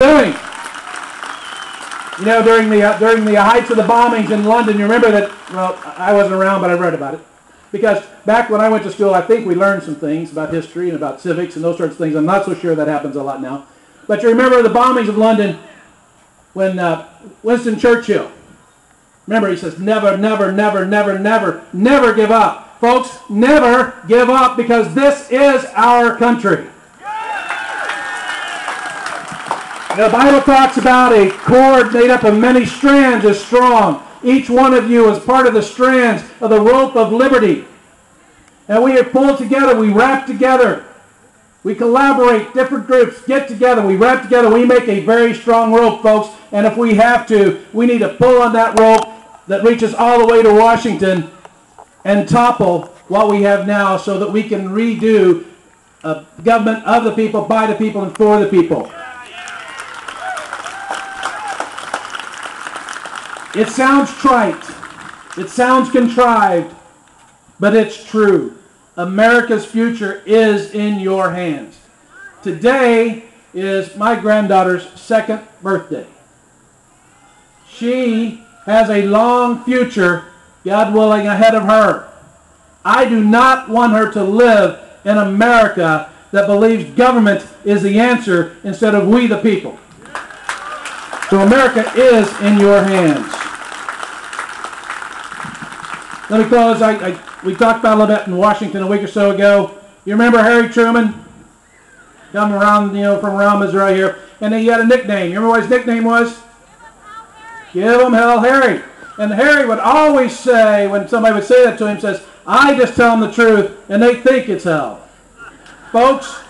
doing? You know, during the heights of the bombings in London, you remember that, well, I wasn't around, but I read about it. Because back when I went to school, I think we learned some things about history and about civics and those sorts of things. I'm not so sure that happens a lot now. But you remember the bombings of London when Winston Churchill, remember he says, never, never, never, never, never, never give up. Folks, never give up, because this is our country. The Bible talks about a cord made up of many strands is strong. Each one of you is part of the strands of the rope of liberty. And we are pulled together, we wrap together. We collaborate, different groups get together, we wrap together, we make a very strong rope, folks. And if we have to, we need to pull on that rope that reaches all the way to Washington and topple what we have now, so that we can redo a government of the people, by the people, and for the people. It sounds trite, it sounds contrived, but it's true. America's future is in your hands. Today is my granddaughter's 2nd birthday. She has a long future, God willing, ahead of her. I do not want her to live in America that believes government is the answer instead of we the people. So America is in your hands. Let me close. We talked about a little bit in Washington a week or so ago. You remember Harry Truman? Coming around, from around Missouri here. And he had a nickname. You remember what his nickname was? Give him hell, Harry. And Harry would always say, when somebody would say that to him, says, I just tell them the truth, and they think it's hell. Folks,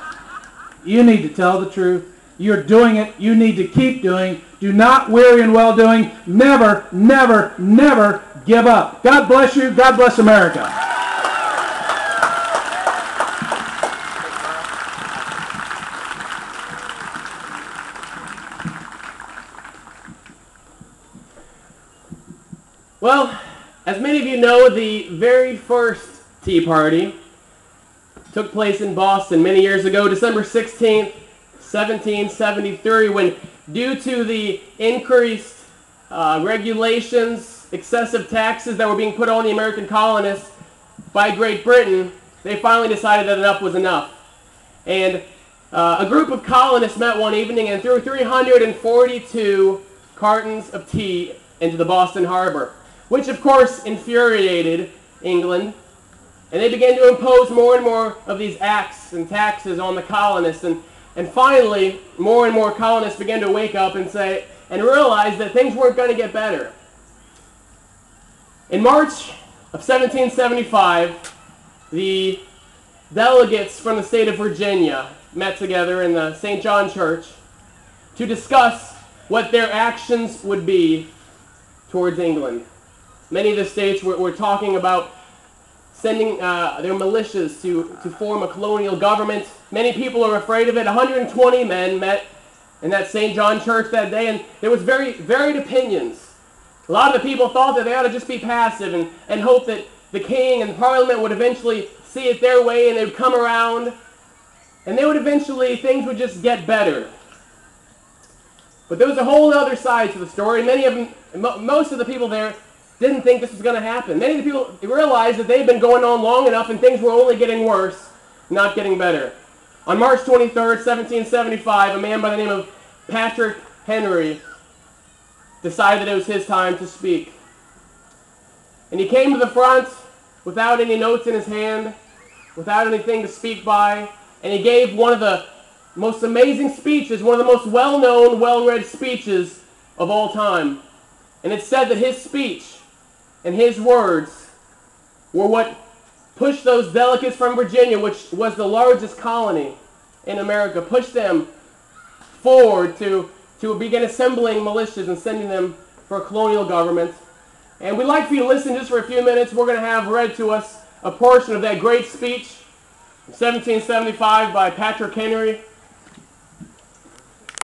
you need to tell the truth. You're doing it. You need to keep doing. Do not weary in well-doing. Never, never, never give up. God bless you. God bless America. Well, as many of you know, the very first Tea Party took place in Boston many years ago, December 16th, 1773, when, due to the increased regulations, excessive taxes that were being put on the American colonists by Great Britain, they finally decided that enough was enough. And a group of colonists met one evening and threw 342 cartons of tea into the Boston harbor, which of course infuriated England. And they began to impose more and more of these acts and taxes on the colonists. And finally, more and more colonists began to wake up and realize that things weren't going to get better. In March of 1775, the delegates from the state of Virginia met together in the St. John Church to discuss what their actions would be towards England. Many of the states were talking about sending their militias to form a colonial government. Many people are afraid of it. 120 men met in that St. John Church that day, and there was very varied opinions. A lot of the people thought that they ought to just be passive and hope that the king and Parliament would eventually see it their way, and they would come around, and things would just get better. But there was a whole other side to the story. Most of the people there didn't think this was going to happen. Many of the people realized that they'd been going on long enough and things were only getting worse, not getting better. On March 23rd, 1775, a man by the name of Patrick Henry decided that it was his time to speak. And he came to the front without any notes in his hand, without anything to speak by, and he gave one of the most amazing speeches, one of the most well-known, well-read speeches of all time. And it's said that his speech and his words were what pushed those delegates from Virginia, which was the largest colony in America, pushed them forward to begin assembling militias and sending them for a colonial government. And we'd like for you to listen just for a few minutes. We're going to have read to us a portion of that great speech, 1775, by Patrick Henry.